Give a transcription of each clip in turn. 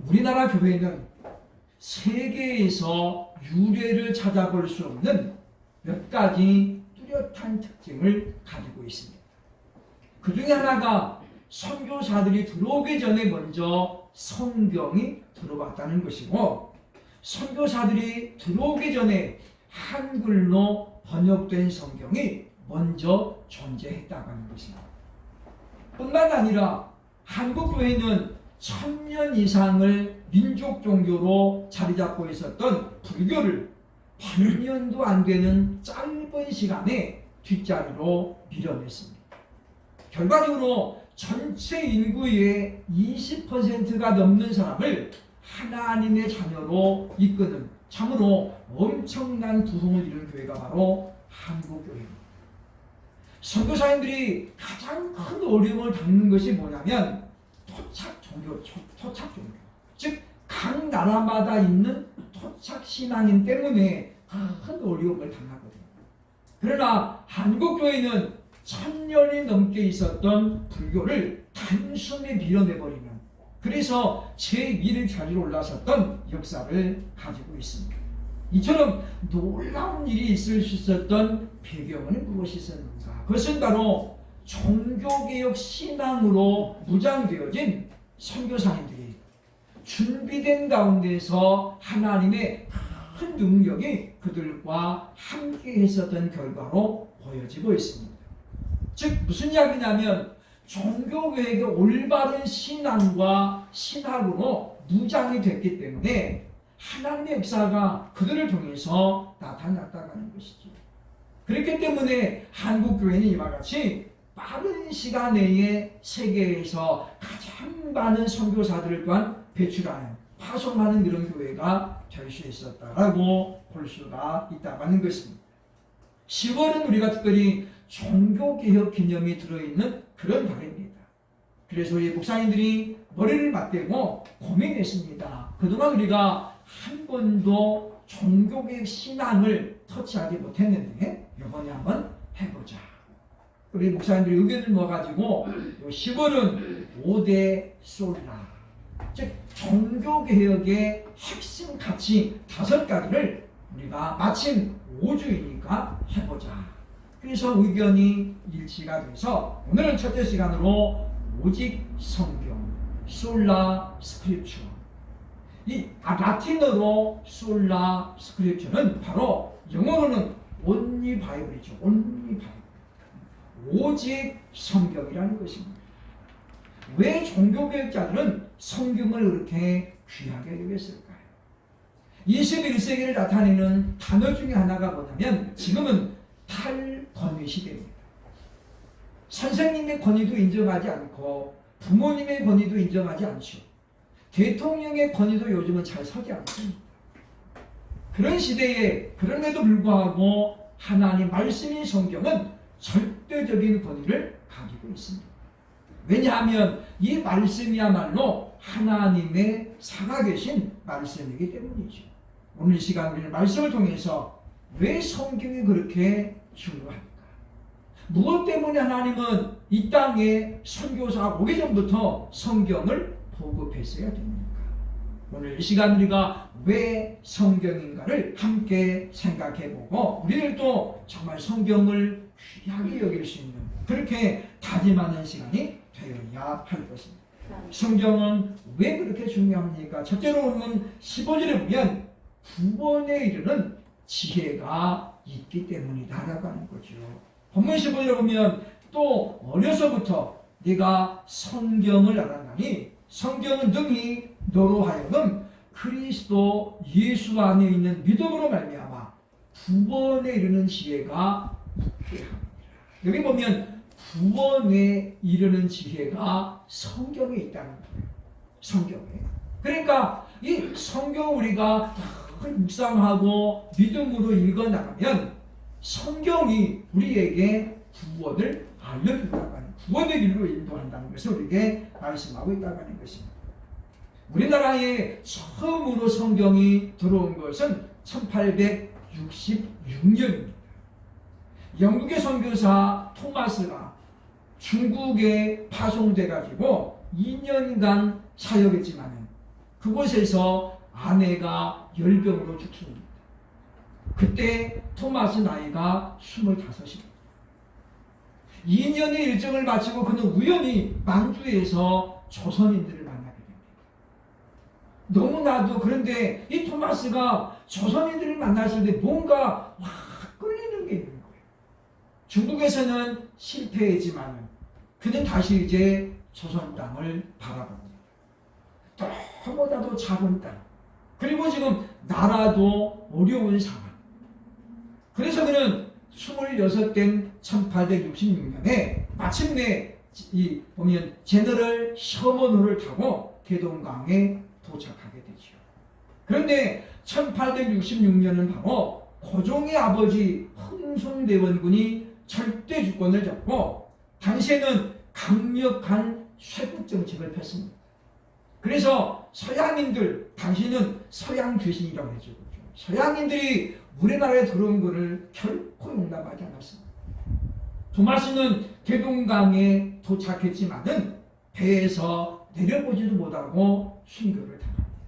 우리나라 교회는 세계에서 유례를 찾아볼 수 없는 몇 가지 뚜렷한 특징을 가지고 있습니다. 그 중에 하나가 선교사들이 들어오기 전에 먼저 성경이 들어왔다는 것이고, 선교사들이 들어오기 전에 한글로 번역된 성경이 먼저 존재했다고 하는 것입니다. 뿐만 아니라 한국교회는 1000년 이상을 민족 종교로 자리 잡고 있었던 불교를 100년도 안 되는 짧은 시간에 뒷자리로 밀어냈습니다. 결과적으로 전체 인구의 20%가 넘는 사람을 하나님의 자녀로 이끄는 참으로 엄청난 부흥을 이룬 교회가 바로 한국교회입니다. 선교사님들이 가장 큰 어려움을 겪는 것이 뭐냐면 토착 종교. 즉, 각 나라마다 있는 토착 신앙인 때문에 큰 어려움을 당하거든요. 그러나 한국교회는 1000년이 넘게 있었던 불교를 단숨에 밀어내버리면, 그래서 제1의 자리로 올라섰던 역사를 가지고 있습니다. 이처럼 놀라운 일이 있을 수 있었던 배경은 무엇이 있었는가? 그것은 바로 종교개혁 신앙으로 무장되어진 선교사님들이 준비된 가운데서 하나님의 큰 능력이 그들과 함께 했었던 결과로 보여지고 있습니다. 즉 무슨 이야기냐면 종교개혁의 올바른 신앙과 신학으로 무장이 됐기 때문에 하나님의 역사가 그들을 통해서 나타났다는 것이죠. 그렇기 때문에 한국교회는 이와 같이 빠른 시간 내에 세계에서 가장 많은 선교사들을 또한 배출하는, 파송하는 그런 교회가 될 수 있었다라고 볼 수가 있다고 하는 것입니다. 10월은 우리가 특별히 종교개혁 기념이 들어있는 그런 달입니다. 그래서 이 목사님들이 머리를 맞대고 고민했습니다. 그동안 우리가 한 번도 종교개혁 신앙을 터치하지 못했는데 이번에 한번 해보자. 우리 목사님들이 의견을 모아가지고 10월은 5대 솔라, 즉 종교개혁의 핵심 가치 5가지를 우리가 마침 5주이니까 해보자. 그래서 의견이 일치가 돼서 오늘은 첫째 시간으로 오직 성경, 솔라 스크립처. 이 라틴어로 솔라 스크립처는 바로 영어로는 only Bible이죠. only Bible. 오직 성경이라는 것입니다. 왜 종교개혁자들은 성경을 그렇게 귀하게 여겼을까요? 21세기를 나타내는 단어 중에 하나가 뭐냐면 지금은 탈권위 시대입니다. 선생님의 권위도 인정하지 않고 부모님의 권위도 인정하지 않죠. 대통령의 권위도 요즘은 잘 서지 않습니다. 그런 시대에 그럼에도 불구하고 하나님 말씀인 성경은 절대적인 권위를 가지고 있습니다. 왜냐하면 이 말씀이야말로 하나님의 살아계신 말씀이기 때문이죠. 오늘 이 시간 우리는 말씀을 통해서 왜 성경이 그렇게 중요합니까? 무엇 때문에 하나님은 이 땅에 선교사가 오기 전부터 성경을 보급했어야 됩니까? 오늘 이 시간 우리가 왜 성경인가를 함께 생각해보고 우리들도 정말 성경을 귀하게 여길 수 있는 그렇게 다짐하는 시간이 되어야 할 것입니다. 성경은 왜 그렇게 중요합니까? 첫째로 보면 15절에 보면 구원에 이르는 지혜가 있기 때문이다라고 하는 거죠. 본문 15절에 보면 또 어려서부터 네가 성경을 알았나니 성경은 능히 너로 하여금 그리스도 예수 안에 있는 믿음으로 말미암아 구원에 이르는 지혜가 있게 합니다. 여기 보면 구원에 이르는 지혜가 성경에 있다는 거예요. 성경에. 그러니까 이 성경 우리가 묵상하고 믿음으로 읽어나가면 성경이 우리에게 구원을 알려준다고 하는, 구원의 길로 인도한다는 것을 우리에게 말씀하고 있다고 하는 것입니다. 우리나라에 처음으로 성경이 들어온 것은 1866년입니다. 영국의 선교사 토마스가 중국에 파송돼 가지고 2년간 사역했지만 그 그곳에서 아내가 열병으로 죽습니다. 그때 토마스 나이가 25입니다. 2년의 일정을 마치고 그는 우연히 만주에서 조선인들을 만나게 됩니다. 너무나도 그런데 이 토마스가 조선인들을 만났을 때 뭔가 확 끌리는 게 있는 거예요. 중국에서는 실패했지만 그는 다시 이제 조선 땅을 바라봅니다. 너무나도 작은 땅, 그리고 지금 나라도 어려운 상황. 그래서 그는 26된 1866년에 마침내 이 보면 제너럴 셔먼호를 타고 대동강에 도착하게 되죠. 그런데 1866년은 바로 고종의 아버지 흥순대원군이 절대 주권을 잡고 당시에는 강력한 쇄국 정책을 폈습니다. 그래서 서양인들, 당시는 서양 귀신이라고 해죠. 서양인들이 우리나라에 들어온 것을 결코 용납하지 않았습니다. 토마스는 대동강에 도착했지만은 배에서 내려보지도 못하고 순교를 당합니다.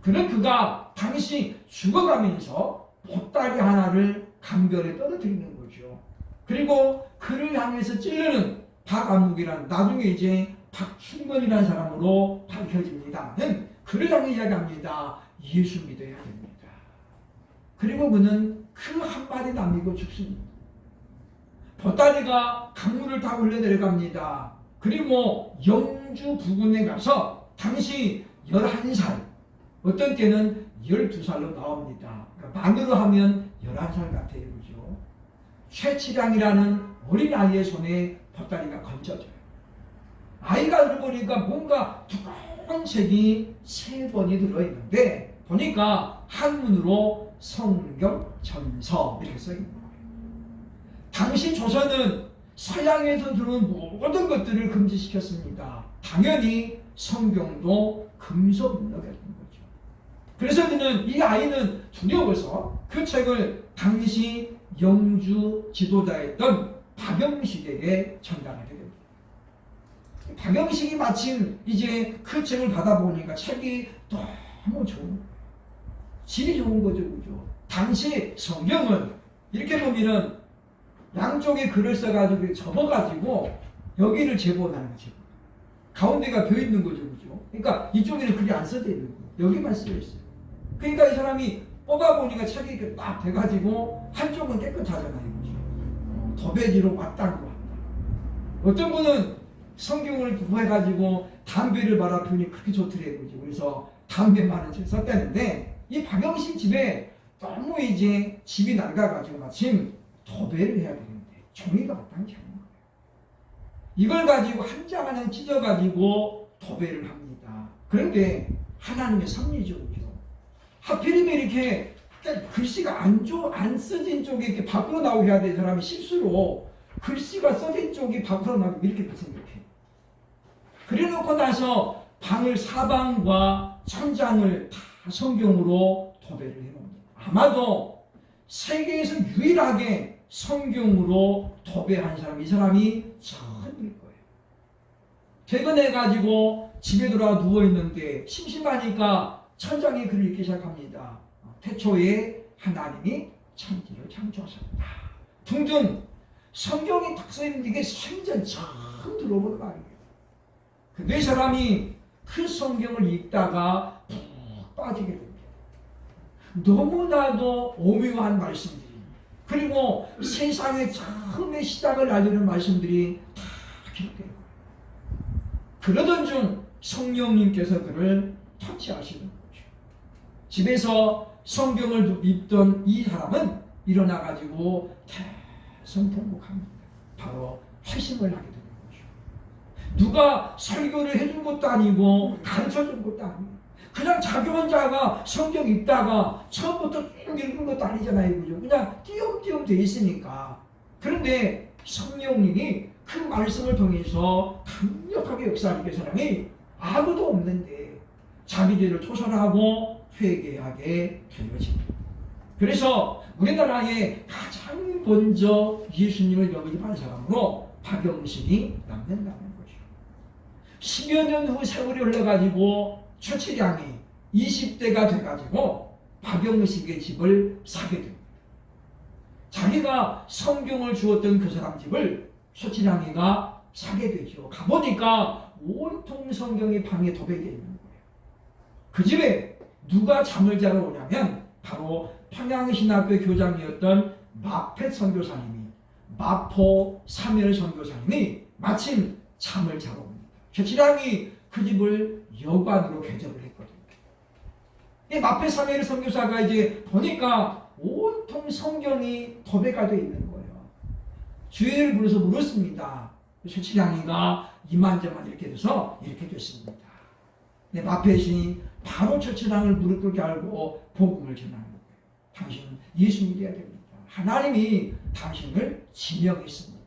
그는 그가 당시 죽어가면서 보따리 하나를 강변에 떨어뜨리는 거죠. 그리고 그를 향해서 찌르는 박암묵이란, 나중에 이제 박충건이라는 사람으로 밝혀집니다는, 그를 향해 이야기합니다. 예수 믿어야 됩니다. 그리고 그는 그 한마디 남기고 죽습니다. 보따리가 강물을 다 흘러내려갑니다. 그리고 영주 부근에 가서 당시 11살, 어떤 때는 12살로 나옵니다. 그러니까 만으로 하면 11살 같아요. 그죠? 최치량이라는 어린아이의 손에 보따리가 건져져요. 아이가 들어보니까 뭔가 두꺼운 책이 3번이 들어있는데 보니까 한문으로 성경, 전서 이렇게 써있는 거예요. 당시 조선은 서양에서 들어온 모든 것들을 금지시켰습니다. 당연히 성경도 금서문학이었던 거죠. 그래서 그는, 이 아이는 두려워서 그 책을 당시 영주 지도자였던 박영식에게 전달하게 됩니다. 박영식이 마침 이제 그 책을 받아보니까 책이 너무 좋은 거예요. 질이 좋은 거죠, 그죠? 당시 성경은 이렇게 보면은 양쪽에 글을 써가지고 접어가지고 여기를 제보하는 거죠. 가운데가 비어 있는 거죠, 그죠? 그러니까 이쪽에는 글이 안 써져 있는 거예요. 여기만 쓰여 있어요. 그러니까 이 사람이 뽑아보니까 책이 이렇게 딱 돼가지고 한쪽은 깨끗하잖아요, 그죠? 도배지로 왔다고 한다. 어떤 분은 성경을 구해가지고 담배를 바라 피우니 그렇게 좋더래요, 그죠? 그래서 담배 많은 책 썼다는데, 이 박영식 집에 너무 이제 집이 낡아가지고 마침 도배를 해야 되는데 종이가 마땅치 않은 거예요. 이걸 가지고 한 장 한 장 찢어가지고 도배를 합니다. 그런데 하나님의 섭리죠, 그죠? 하필이면 이렇게 글씨가 안 써진 쪽이 이렇게 밖으로 나오게 해야 될 사람이 실수로 글씨가 써진 쪽이 밖으로 나오게 이렇게 생각해요. 그래놓고 나서 방을 사방과 천장을 다 성경으로 도배를 해놓습니다. 아마도 세계에서 유일하게 성경으로 도배한 사람, 이 사람이 처음일 거예요. 퇴근해가지고 집에 돌아와 누워있는데 심심하니까 천장에 글을 읽기 시작합니다. 태초에 하나님이 천지를 창조하셨다 등등 성경이 딱 써있는데 이게 생전 처음 들어보는 말이에요. 근데 이 사람이 그 성경을 읽다가 푹 빠지게 됩니다. 너무나도 오묘한 말씀들이, 그리고 세상의 처음의 시작을 알리는 말씀들이 다 기록되는 거예요. 그러던 중 성령님께서 그를 터치하시는 거죠. 집에서 성경을 읽던 이 사람은 일어나가지고 대성통곡합니다. 바로 회심을 하게 됩니다. 누가 설교를 해준 것도 아니고 가르쳐준 것도 아니고 그냥 자기 혼자가 성경 읽다가 처음부터 쭉 읽은 것도 아니잖아요, 그죠? 그냥 띄엄띄엄 돼 있으니까. 그런데 성령님이 그 말씀을 통해서 강력하게 역사하게 사람이 아무도 없는데 자기 죄를 토설하고 회개하게 되어집니다. 그래서 우리나라에 가장 먼저 예수님을 영접한 사람으로 박영식이 남는다는 거죠. 10여 년 후 세월이 흘러가지고 최치량이 20대가 돼가지고 박영식의 집을 사게 됩니다. 자기가 성경을 주었던 그 사람 집을 최치량이가 사게 되죠. 가보니까 온통 성경이 방에 도배되어 있는 거예요. 그 집에 누가 잠을 자러 오냐면 바로 평양신학교 교장이었던 마펫 선교사님이, 마포 사멸 선교사님이 마침 잠을 자러 옵니다. 최치량이 그 집을 여관으로 개조를 했거든요. 이 마펫 사멸 선교사가 이제 보니까 온통 성경이 도배가 되어 있는 거예요. 주의를 불러서 물었습니다. 최치량이가 이만저만 이렇게 돼서 이렇게 됐습니다. 마펫이 바로 최치량을 무릎 꿇게 알고 복음을 전하는 거예요. 당신 예수 믿어야 됩니다. 하나님이 당신을 지명했습니다.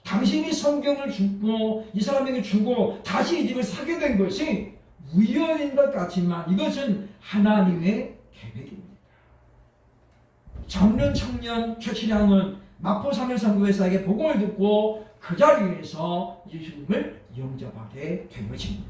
당신이 성경을 주고 이 사람에게 주고 다시 이 집을 사게 된 것이 우연인 것 같지만 이것은 하나님의 계획입니다. 젊은 청년 최치량은 마포 사면선교회사에게 복음을 듣고 그 자리에서 예수님을 영접하게 된 것입니다.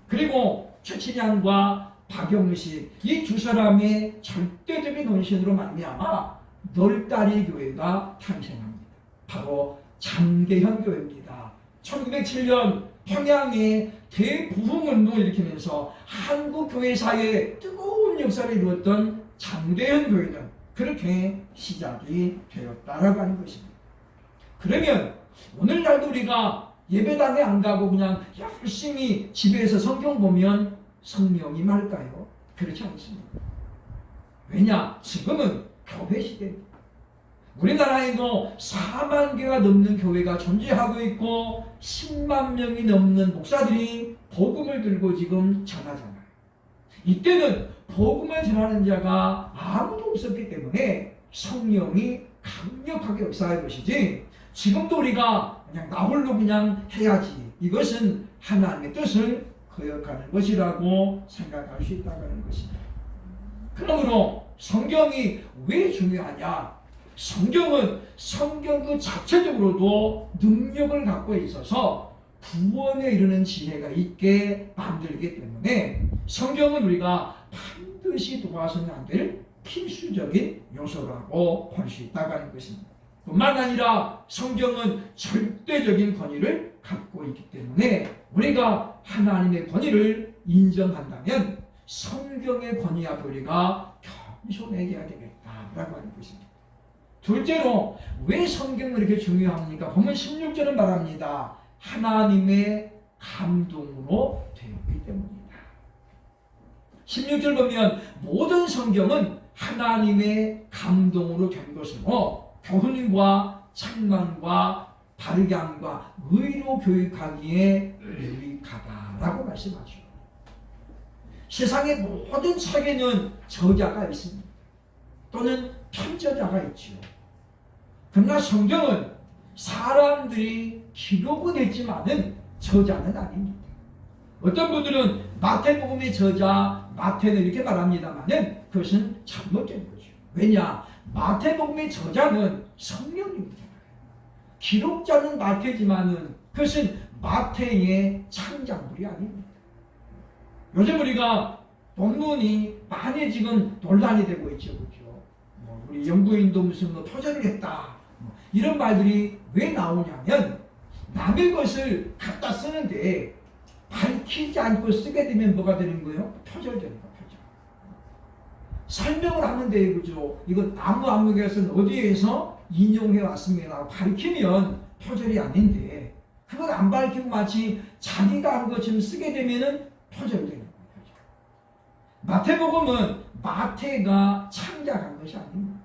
그리고 최치량과 박영식 이 두 사람의 절대적인 헌신으로 말미암아 널다리 교회가 탄생합니다. 바로 장계현 교회입니다. 1907년 평양에 대부흥운동을 일으키면서 한국 교회사에 뜨거운 역사를 이루었던 장계현 교회는 그렇게 시작이 되었다라고 하는 것입니다. 그러면 오늘날도 우리가 예배당에 안 가고 그냥 열심히 집에서 성경 보면 성령이 말까요? 그렇지 않습니다. 왜냐? 지금은 교회 시대입니다. 우리나라에도 4만 개가 넘는 교회가 존재하고 있고 10만 명이 넘는 목사들이 복음을 들고 지금 전하잖아요. 이때는 복음을 전하는 자가 아무도 없었기 때문에 성령이 강력하게 역사할 것이지 지금도 우리가 그냥 나 홀로 그냥 해야지 이것은 하나님의 뜻을 거역하는 것이라고 생각할 수 있다는 것입니다. 그러므로 성경이 왜 중요하냐? 성경은 성경 그 자체적으로도 능력을 갖고 있어서 구원에 이르는 지혜가 있게 만들기 때문에 성경은 우리가 반드시 도와서는 안 될 필수적인 요소라고 볼 수 있다고 하는 것입니다. 뿐만 아니라 성경은 절대적인 권위를 갖고 있기 때문에 우리가 하나님의 권위를 인정한다면 성경의 권위 앞에 우리가 겸손해야 되겠다라고 하는 것입니다. 둘째로 왜 성경은 이렇게 중요합니까? 보면 16절은 말합니다. 하나님의 감동으로 되었기 때문입니다. 16절 보면 모든 성경은 하나님의 감동으로 된 것으로 교훈과 책망과 바르게 함과 의로 교육하기에 유익하다라고 말씀하죠. 세상의 모든 책에는 저자가 있습니다. 또는 편저자가 있죠. 그러나 성경은 사람들이 기록은 했지만은 저자는 아닙니다. 어떤 분들은 마태복음의 저자 마태는 이렇게 말합니다만은 그것은 잘못된 거죠. 왜냐? 마태복음의 저자는 성령님이잖아요. 기록자는 마태지만은 그것은 마태의 창작물이 아닙니다. 요즘 우리가 논문이 많이 지금 논란이 되고 있죠. 그렇죠? 우리 연구인도 무슨 표절을 했다. 이런 말들이 왜 나오냐면 남의 것을 갖다 쓰는데 밝히지 않고 쓰게 되면 뭐가 되는 거예요? 표절되는 거예요. 표절. 설명을 하는데 그죠? 이건 아무개에서는 어디에서 인용해 왔습니다. 밝히면 표절이 아닌데 그걸 안 밝히고 마치 자기가 한 것처럼 쓰게 되면은 표절되는 거예요. 마태복음은 마태가 창작한 것이 아닙니다.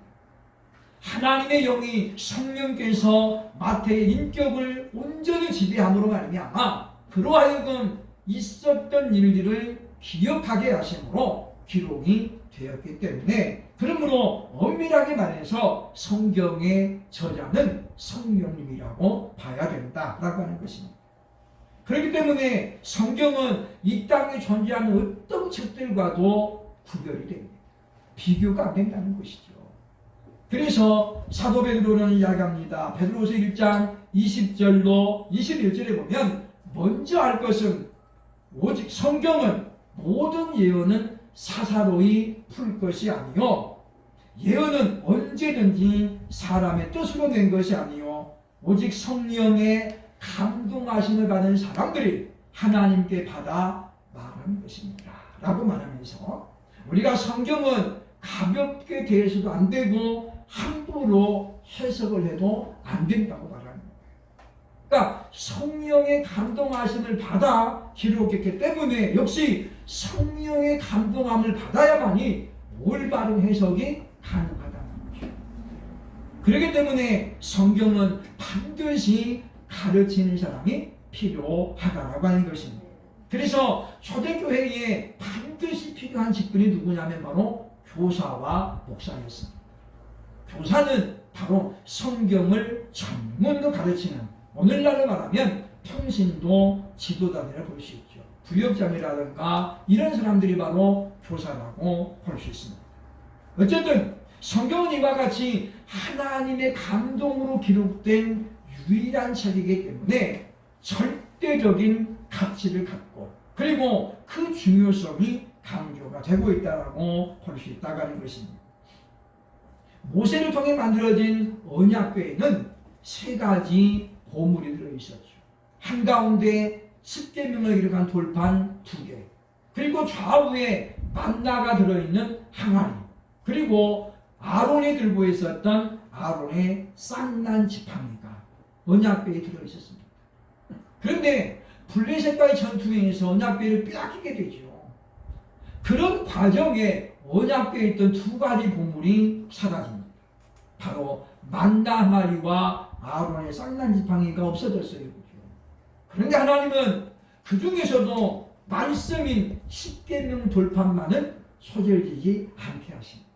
하나님의 영이 성령께서 마태의 인격을 온전히 지배함으로 말미암아 그로 하여금 있었던 일들을 기억하게 하심으로 기록이 되었기 때문에 그러므로 엄밀하게 말해서 성경의 저자는 성령님이라고 봐야 된다라고 하는 것입니다. 그렇기 때문에 성경은 이 땅에 존재하는 어떤 책들과도 구별이 됩니다. 비교가 안 된다는 것이죠. 그래서 사도 베드로는 이야기합니다. 베드로서 1장 20절로 21절에 보면 먼저 알 것은 오직 성경은 모든 예언은 사사로이 풀 것이 아니요 예언은 언제든지 사람의 뜻으로 낸 것이 아니요 오직 성령의 감동하심을 받은 사람들이 하나님께 받아 말하는 것입니다 라고 말하면서 우리가 성경은 가볍게 대해서도 안 되고 함부로 해석을 해도 안 된다고 말합니다. 그러니까 성령의 감동하심을 받아 기록했기 때문에 역시 성령의 감동함을 받아야만이 올바른 해석이 가능하다는 거죠. 그렇기 때문에 성경은 반드시 가르치는 사람이 필요하다라고 하는 것입니다. 그래서 초대교회에 반드시 필요한 직분이 누구냐면 바로 교사와 목사였습니다. 교사는 바로 성경을 전문으로 가르치는 오늘날로 말하면 평신도 지도자들이라 볼 수 있죠. 부역장이라든가 이런 사람들이 바로 교사라고 볼 수 있습니다. 어쨌든 성경은 이와 같이 하나님의 감동으로 기록된 유일한 책이기 때문에 절대적인 가치를 갖고 그리고 그 중요성이 강조가 되고 있다고 볼 수 있다고 하는 것입니다. 모세를 통해 만들어진 언약궤에는 세 가지 보물이 들어있었죠. 한가운데 십계명을 기록한 돌판 2개, 그리고 좌우에 만나가 들어있는 항아리, 그리고 아론이 들고 있었던 아론의 쌍난 지팡이가 언약궤에 들어있었습니다. 그런데 블레셋과의 전투에서 언약궤를 빼앗기게 되죠. 그런 과정에 언약궤에 있던 2가지 보물이 사라집니다. 바로 만나 항아리와 아론의 쌍난 지팡이가 없어졌어요. 그런데 하나님은 그 중에서도 말씀인 십계명 돌판만은 소멸되지 않게 하십니다.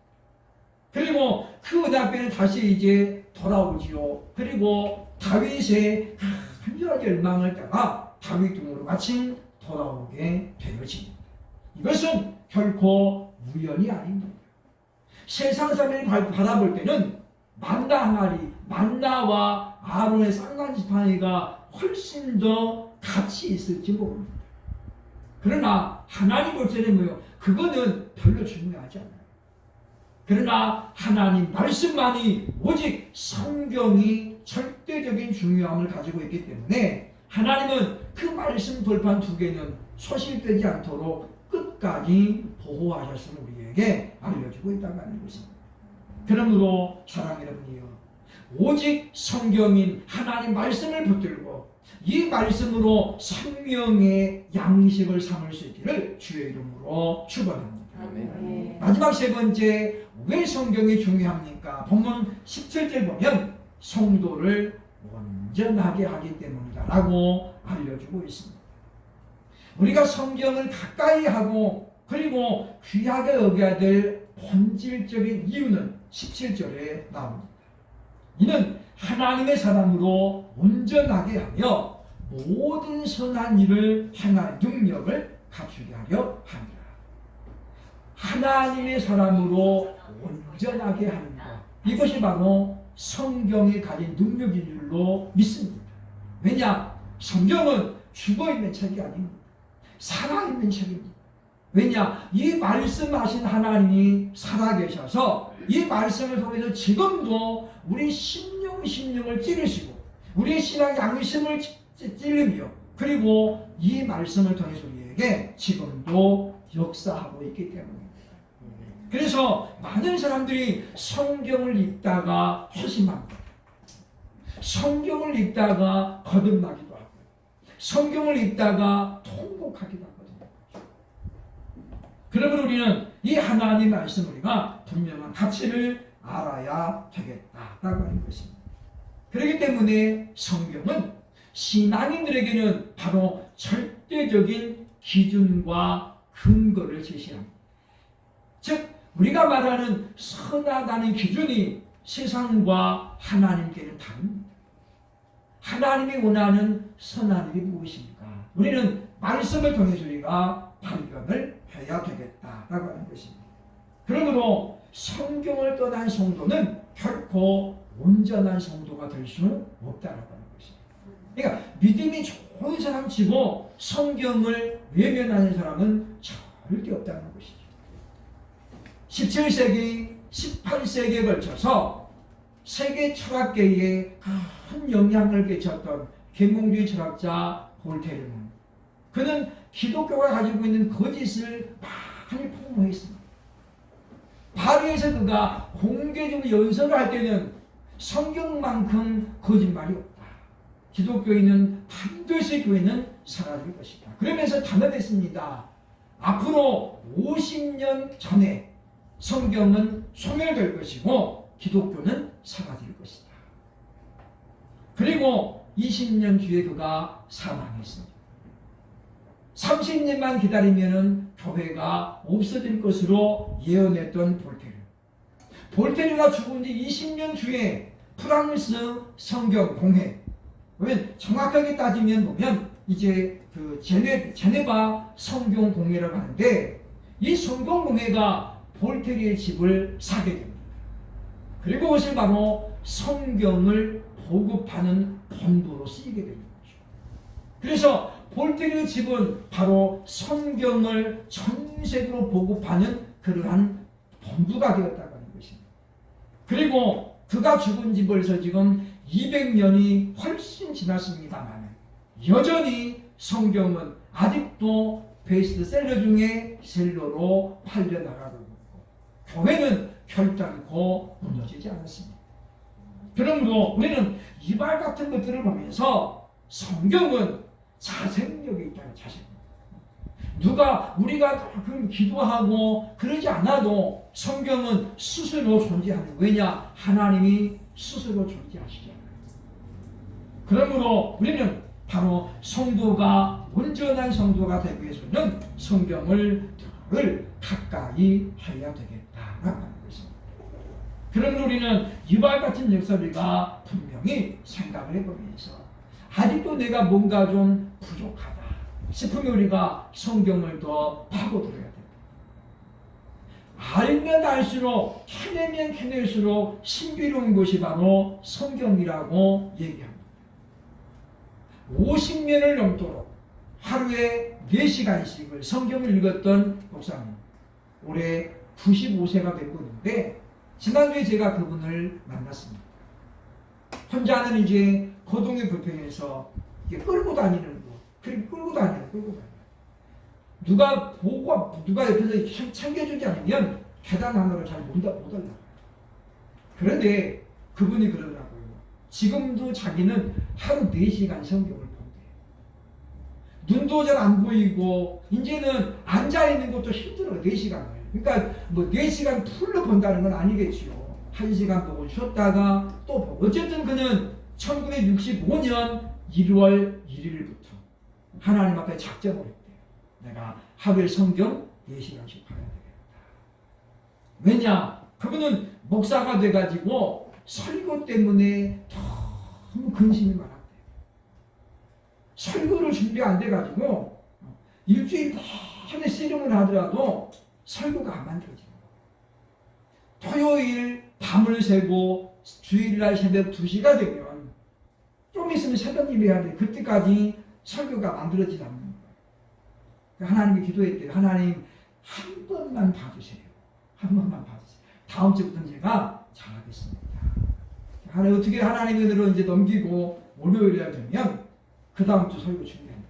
그리고 그 언약궤는 다시 이제 돌아오지요. 그리고 다윗의 간절한 열망을 따라 다윗 등으로 마침 돌아오게 되어집니다. 이것은 결코 우연이 아닙니다. 세상 사람이 바라볼 때는 만나 항아리, 만나와 아론의 쌍난 지팡이가 훨씬 더 가치 있을지 모릅니다. 그러나 하나님 볼 때는 뭐요? 그거는 별로 중요하지 않아요. 그러나 하나님 말씀만이 오직 성경이 절대적인 중요함을 가지고 있기 때문에 하나님은 그 말씀 돌판 2개는 소실되지 않도록 끝까지 보호하셨음을 우리에게 알려주고 있다고 하는 것입니다. 그러므로 사랑하는 여러분이요, 오직 성경인 하나님 말씀을 붙들고 이 말씀으로 생명의 양식을 삼을 수 있기를 주의 이름으로 축원합니다. 아멘. 마지막 세 번째, 왜 성경이 중요합니까? 본문 17절 보면 성도를 온전하게 하기 때문이다 라고 알려주고 있습니다. 우리가 성경을 가까이 하고 그리고 귀하게 여겨야 될 본질적인 이유는 17절에 나옵니다. 이는 하나님의 사람으로 온전하게 하며 모든 선한 일을 행할 능력을 갖추게 하려 합니다. 하나님의 사람으로 온전하게 하는 것, 이것이 바로 성경이 가진 능력인 줄로 믿습니다. 왜냐? 성경은 죽어있는 책이 아닙니다. 살아있는 책입니다. 왜냐? 이 말씀하신 하나님이 살아계셔서 이 말씀을 통해서 지금도 우리 심령을 찌르시고 우리의 신앙 양심을 찌르며 그리고 이 말씀을 통해서 우리에게 지금도 역사하고 있기 때문입니다. 그래서 많은 사람들이 성경을 읽다가 회심합니다. 성경을 읽다가 거듭나기도 하고 성경을 읽다가 통곡하기도 하거든요. 그러면 우리는 이 하나님 말씀 우리가 분명한 가치를 알아야 되겠다라고 하는 것입니다. 그렇기 때문에 성경은 신앙인들에게는 바로 절대적인 기준과 근거를 제시합니다. 즉 우리가 말하는 선하다는 기준이 세상과 하나님께는 다릅니다. 하나님이 원하는 선한 일이 무엇입니까? 우리는 말씀을 통해서 우리가 발견을 해야 되겠다라고 하는 것입니다. 그러므로 성경을 떠난 성도는 결코 온전한 성도가 될 수 없다라고 하는 것입니다. 그러니까 믿음이 좋은 사람 치고 성경을 외면하는 사람은 절대 없다는 것이죠. 17세기, 18세기에 걸쳐서 세계 철학계에 큰 영향을 끼쳤던 계몽주의 철학자 볼테르는, 그는 기독교가 가지고 있는 거짓을 많이 폭로했습니다. 파리에서 그가 공개적으로 연설을 할 때는 성경만큼 거짓말이 없다. 기독교인은 반드시 교회는 사라질 것이다. 그러면서 단언했습니다. 앞으로 50년 전에 성경은 소멸될 것이고 기독교는 사라질 것이다. 그리고 20년 뒤에 그가 사망했습니다. 30년만 기다리면 교회가 없어질 것으로 예언했던 볼테르. 볼테르가 죽은 지 20년 뒤에 프랑스 성경 공회, 정확하게 따지면 보면 이제 그 제네바 성경 공회라고 하는데, 이 성경 공회가 볼테르의 집을 사게 됩니다. 그리고 그것을 바로 성경을 보급하는 본부로 쓰이게 되는 거죠. 그래서 볼테르의 집은 바로 성경을 전 세계로 보급하는 그러한 본부가 되었다고 하는 것입니다. 그리고 그가 죽은 지 벌써 지금 200년이 훨씬 지났습니다만 여전히 성경은 아직도 베스트셀러 중에 셀러로 팔려나가고 있고 교회는 결단코 무너지지 않았습니다. 그러므로 우리는 이 말 같은 것들을 보면서 성경은 자생력이 있다는 자생. 우리가 기도하고 그러지 않아도 성경은 스스로 존재하는. 왜냐? 하나님이 스스로 존재하시잖아요. 그러므로 우리는 바로 성도가 온전한 성도가 되기 위해서는 성경을 늘 가까이 해야 되겠다라고 하는 것입니다. 그러므로 우리는 이와 같은 역사비가 분명히 생각을 해보면서 아직도 내가 뭔가 좀 부족하다 싶으면 우리가 성경을 더 파고들어야 됩니다. 알면 알수록, 캐내면 캐낼수록 신비로운 것이 바로 성경이라고 얘기합니다. 50년을 넘도록 하루에 4시간씩을 성경을 읽었던 목사님, 올해 95세가 되고 있는데 지난주에 제가 그분을 만났습니다. 혼자는 이제 거동이 불편해서 끌고 다니는 거, 그렇게 끌고 다녀요. 누가 옆에서 챙겨주지 않으면 계단 하나로 잘 못 올라가요. 그런데 그분이 그러더라고요. 지금도 자기는 하루 4시간 성경을 본대요. 눈도 잘 안 보이고 이제는 앉아있는 것도 힘들어요. 4시간을. 그러니까 뭐 4시간 풀로 본다는 건 아니겠지요. 1시간 보고 쉬었다가 또 보고. 어쨌든 그는 1965년 1월 1일부터 하나님 앞에 작정을 했대요. 내가 하루에 성경 4시간씩 봐야 되겠다. 왜냐? 그분은 목사가 돼가지고 설교 때문에 너무 근심이 많았대요. 설교를 준비 안 돼가지고 일주일 내내 씨름을 하더라도 설교가 안 만들어지는 거예요. 토요일 밤을 새고 주일날 새벽 2시가 되면 좀 있으면 새벽 예배 해야 돼. 그때까지 설교가 만들어지지 않는 거예요. 하나님이 기도했대요. 하나님 한 번만 봐주세요. 한 번만 봐주세요. 다음 주부터는 제가 잘하겠습니다. 하나님 어떻게 하나님의 은혜로 이제 넘기고 월요일에 되면 그 다음 주 설교 준비합니다.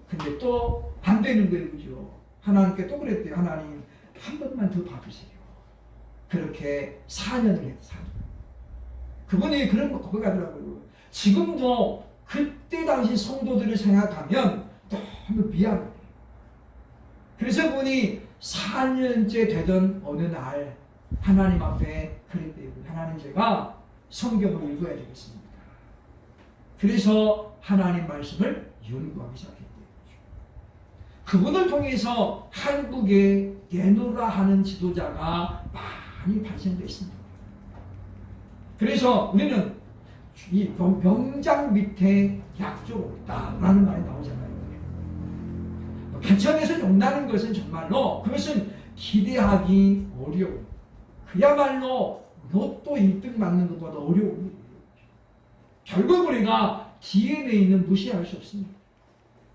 근데 또 안 되는 거예요. 그죠? 하나님께 또 그랬대요. 하나님 한 번만 더 봐주세요. 그렇게 4년을 했어요. 4년. 그분이 그런 거 고백하더라고요. 지금도 그때 당시 성도들을 생각하면 너무 미안해요. 그래서 그분이 4년째 되던 어느 날 하나님 앞에 그랬대요. 하나님, 제가 성경을 읽어야 되겠습니다. 그래서 하나님 말씀을 연구하기 시작했대요. 그분을 통해서 한국에 내노라 하는 지도자가 많이 발생됐습니다. 그래서 우리는 이 명장 밑에 약조가 없다라는 말이 나오잖아요. 개천에서 용나는 것은 정말로 그것은 기대하기 어려워. 그야말로 로또 1등 맞는 것보다 어려운 일이에요. 결국 우리가 DNA는 무시할 수 없습니다.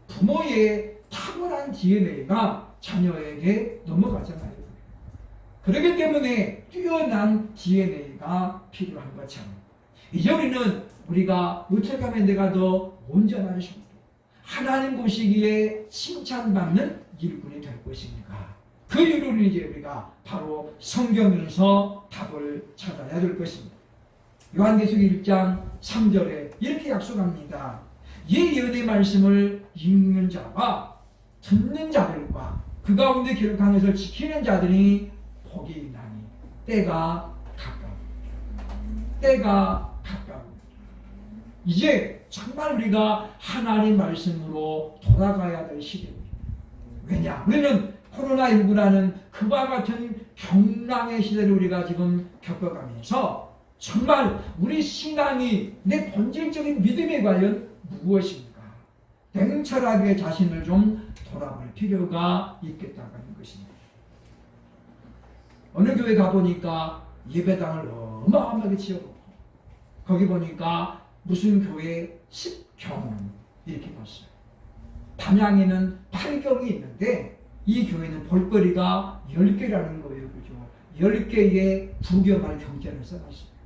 부모의 탁월한 DNA가 자녀에게 넘어가잖아요. 그렇기 때문에 뛰어난 DNA가 필요한 것처럼 이제 우리가 어떻게 하면 내가 더 온전한 성도, 하나님 보시기에 칭찬받는 일꾼이 될 것입니까? 그 이유를 이제 우리가 바로 성경에서 답을 찾아야 될 것입니다. 요한계시록 1장 3절에 이렇게 약속합니다. 이 예언의 말씀을 읽는 자와 듣는 자들과 그 가운데 기록한 것을 지키는 자들이 복이 있나니 때가 가까웁니다. 때가 가까웁니다. 이제 정말 우리가 하나님 말씀으로 돌아가야 될 시대입니다. 왜냐? 우리는 코로나19라는 그와 같은 경랑의 시대를 우리가 지금 겪어가면서 정말 우리 신앙이 내 본질적인 믿음에 과연 무엇입니까? 냉철하게 자신을 좀 돌아볼 필요가 있겠다고 하는 것입니다. 어느 교회 가보니까 예배당을 어마어마하게 지어놓고 거기 보니까 무슨 교회 10경 이렇게 놨어요. 담양에는 8경이 있는데 이 교회는 볼거리가 10개라는 거예요. 그죠? 10개의 부경할 경전을 써놨어요.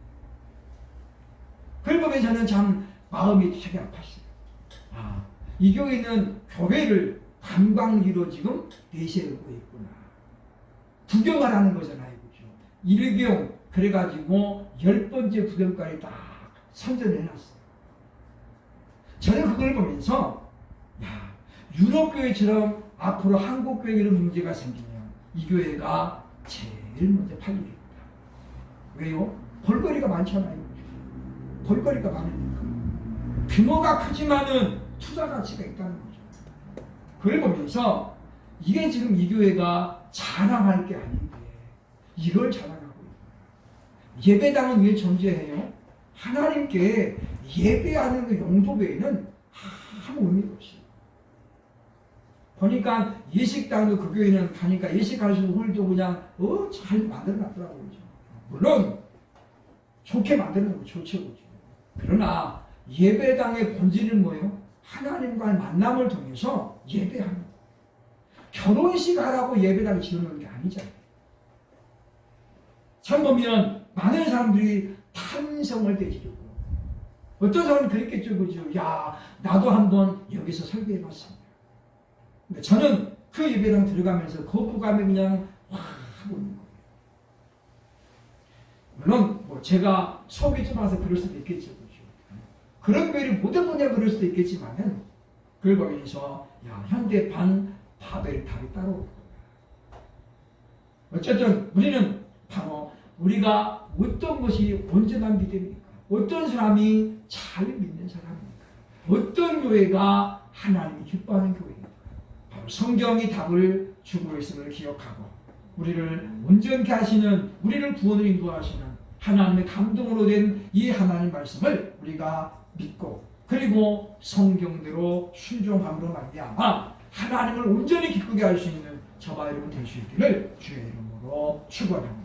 그걸 보면 저는 참 마음이 되게 아팠어요. 이 교회는 교회를 관광지로 지금 내세우고 있구나. 부경을 하는 거잖아요. 그죠? 1경, 그래가지고 10번째 부경까지 딱 선전해놨어요. 저는 그걸 보면서, 유럽교회처럼 앞으로 한국교회에는 문제가 생기면 이 교회가 제일 먼저 팔리겠다. 왜요? 볼거리가 많잖아요. 볼거리가 많으니까. 규모가 크지만은 투자 가치가 있다는 거죠. 그걸 보면서 이게 지금 이 교회가 자랑할 게 아닌데 이걸 자랑하고 있다. 예배당은 왜 존재해요? 하나님께 예배하는 그 용도 외에는 아무 의미가 없어요. 보니까 예식당도 그 교회는 가니까 예식할 수 있는 홀도 그냥 잘 만들어놨더라고요. 물론 좋게 만드는 거 좋죠. 그러나 예배당의 본질은 뭐예요? 하나님과의 만남을 통해서 예배하는 거. 결혼식 하라고 예배당을 지어놓은 게 아니잖아요. 참 보면 많은 사람들이 탄성을 떼지르고 어떤 사람은 그랬겠죠. 그죠? 야, 나도 한번 여기서 설교해봤습니다. 근데 저는 그 예배당 들어가면서 거부감이 그냥 확 하고 있는 거예요. 물론 뭐 제가 속이 좁아서 그럴 수도 있겠죠. 그죠? 그런 교회를 못 해보냐 그럴 수도 있겠지만은 그걸 보면서 현대판 바벨탑이 따로 없고 어쨌든 우리는 바로 우리가 어떤 것이 온전한 믿음입니까? 어떤 사람이 잘 믿는 사람입니까? 어떤 교회가 하나님이 기뻐하는 교회입니까? 바로 성경이 답을 주고 있음을 기억하고 우리를 온전케 하시는, 우리를 구원을 인도하시는 하나님의 감동으로 된 이 하나님 말씀을 우리가 믿고 그리고 성경대로 순종함으로 말미암아 하나님을 온전히 기쁘게 할 수 있는 저와 여러분 될 수 있기를 주의 이름으로 축원합니다.